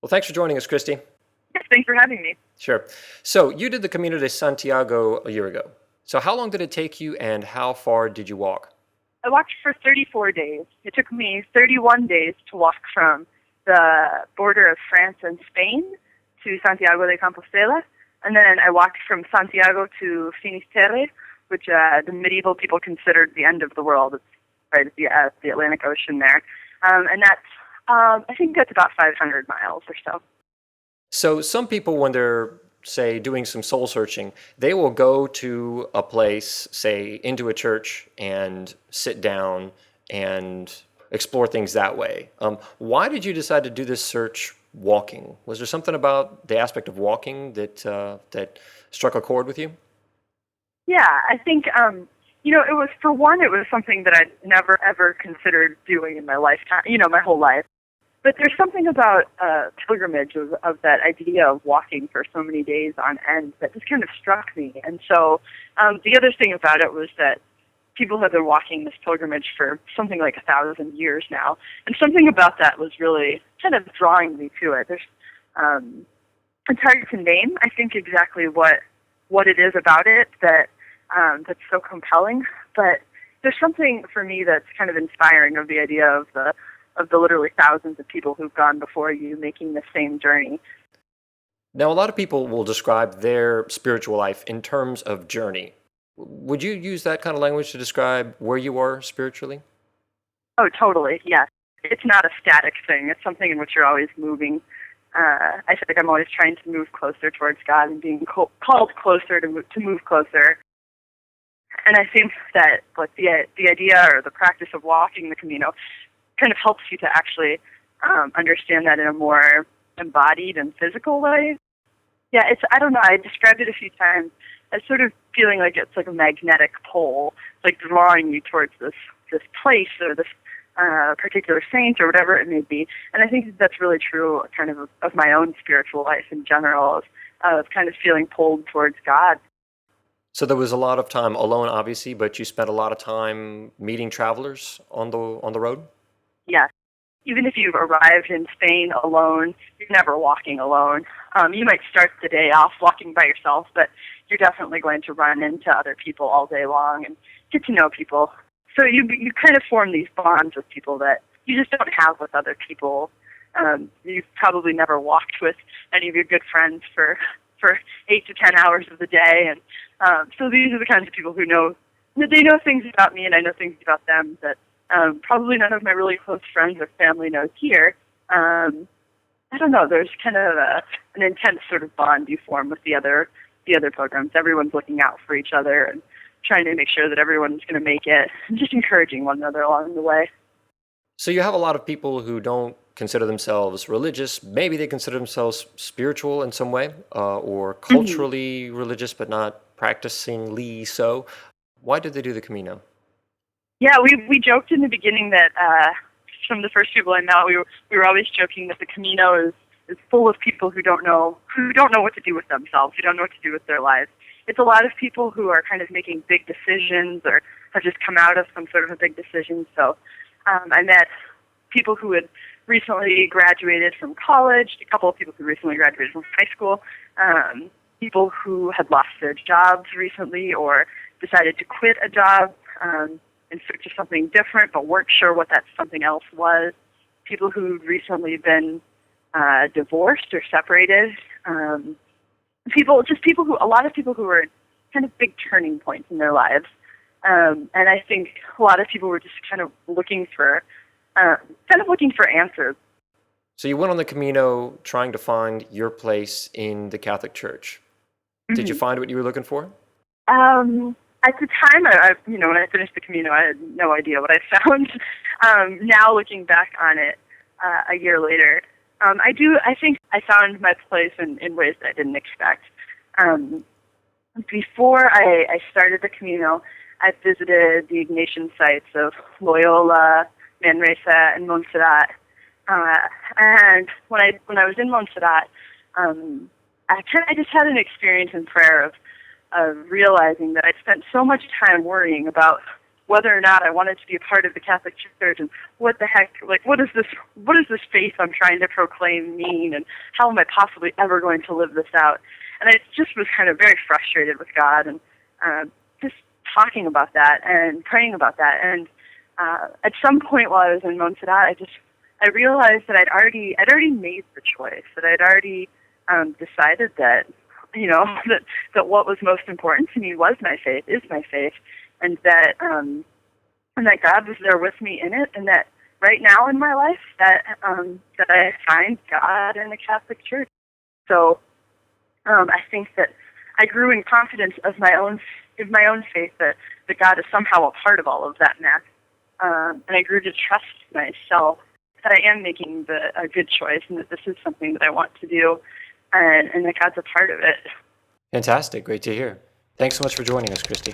Well, thanks for joining us, Christy. Yes, thanks for having me. Sure. So, you did the Camino de Santiago a year ago. So, how long did it take you and how far did you walk? I walked for 34 days. It took me 31 days to walk from the border of France and Spain to Santiago de Compostela. And then I walked from Santiago to Finisterre, which the medieval people considered the end of the world. It's right at the Atlantic Ocean there. And I think that's about 500 miles or so. So, some people, when they're, say, doing some soul searching, they will go to a place, say, into a church and sit down and explore things that way. Why did you decide to do this search walking? Was there something about the aspect of walking that struck a chord with you? Yeah, I think it was for one, it was something that I'd never ever considered doing in my lifetime, my whole life. But there's something about pilgrimage of that idea of walking for so many days on end that just kind of struck me. And so the other thing about it was that people have been walking this pilgrimage for something like 1,000 years now, and something about that was really kind of drawing me to it. It's hard to name, I think, exactly what it is about it that's so compelling, but there's something for me that's kind of inspiring of the idea of the literally thousands of people who've gone before you making the same journey. Now, a lot of people will describe their spiritual life in terms of journey. Would you use that kind of language to describe where you are spiritually? Oh, totally, yes. It's not a static thing. It's something in which you're always moving. I feel like I'm always trying to move closer towards God and being called closer to move closer. And I think that like the idea or the practice of walking the Camino kind of helps you to actually understand that in a more embodied and physical way. Yeah, I don't know, I described it a few times as sort of feeling like it's like a magnetic pole, like drawing you towards this place or this particular saint or whatever it may be. And I think that's really true kind of my own spiritual life in general, of kind of feeling pulled towards God. So there was a lot of time alone, obviously, but you spent a lot of time meeting travelers on the road? Yes. Even if you've arrived in Spain alone, you're never walking alone. You might start the day off walking by yourself, but you're definitely going to run into other people all day long and get to know people. So you kind of form these bonds with people that you just don't have with other people. You've probably never walked with any of your good friends for 8 to 10 hours of the day, and so these are the kinds of people who know that they know things about me and I know things about them that probably none of my really close friends or family knows here. I don't know. There's kind of an intense sort of bond you form with the other pilgrims. Everyone's looking out for each other and trying to make sure that everyone's going to make it, and just encouraging one another along the way. So you have a lot of people who don't consider themselves religious. Maybe they consider themselves spiritual in some way, or Hmm. culturally religious, but not practicingly so. Why did they do the Camino? Yeah, we joked in the beginning that some of the first people I met, we were always joking that the Camino is full of people who don't know what to do with themselves, who don't know what to do with their lives. It's a lot of people who are kind of making big decisions or have just come out of some sort of a big decision. So I met people who had recently graduated from college, a couple of people who recently graduated from high school, people who had lost their jobs recently or decided to quit a job in search of something different but weren't sure what that something else was, people who'd recently been divorced or separated, a lot of people who were kind of big turning points in their lives. And I think a lot of people were just kind of looking for answers. So you went on the Camino trying to find your place in the Catholic Church. Did you Hmm. find what you were looking for? At the time, when I finished the Camino, I had no idea what I found. Now, looking back on it, a year later, I think I found my place in ways that I didn't expect. Um, Before I started the Camino, I visited the Ignatian sites of Loyola, Manresa, and Montserrat. Uh, and when I was in Montserrat, um, I just had an experience in prayer of realizing that I'd spent so much time worrying about whether or not I wanted to be a part of the Catholic Church, and what the heck, like, what does this faith I'm trying to proclaim mean, and how am I possibly ever going to live this out? And I just was kind of very frustrated with God, and just talking about that and praying about that. And at some point while I was in Montserrat, I realized that I'd already made the choice, that I'd already decided that, that what was most important to me was my faith, is my faith, and that God was there with me in it, and that right now in my life that I find God in the Catholic Church. So I think that I grew in confidence of my own faith that God is somehow a part of all of that mess, and I grew to trust myself that I am making a good choice, and that this is something that I want to do, and that God's a part of it. Fantastic. Great to hear. Thanks so much for joining us, Christy.